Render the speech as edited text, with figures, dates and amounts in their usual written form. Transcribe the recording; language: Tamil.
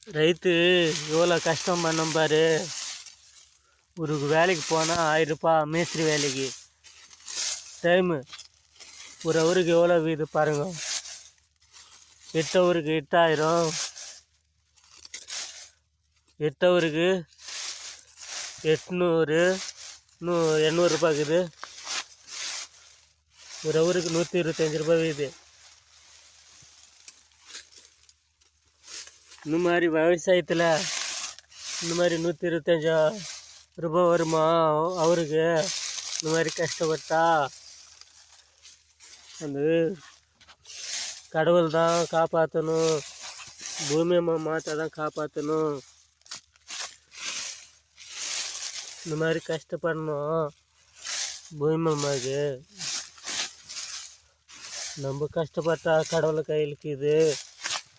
ரைத்து எவ்வளோ கஷ்டம் பண்ணோம் பாரு. ஒரு வேலைக்கு போனால் 1000 ரூபாய் மேஸ்திரி வேலைக்கு. டைமு ஒரு ஹவருக்கு எவ்வளோ வீது பாருங்க. 8 ஹவருக்கு 8000, 8 ஹவருக்கு 800, 800 ரூபாய்க்குது. ஒரு ஹவருக்கு 125 ரூபாய் வீது. இந்த மாதிரி விவசாயத்தில் இந்த மாதிரி 125 ரூபாய் வருமா அவருக்கு? இந்த மாதிரி கஷ்டப்பட்டா அந்த கடவுள் தான் காப்பாற்றணும், பூமி மாற்ற தான் காப்பாற்றணும். இந்த மாதிரி கஷ்டப்படணும் பூமி அம்மாவுக்கு. நம்ம கஷ்டப்பட்டா கடவுளை கையிலுக்குது.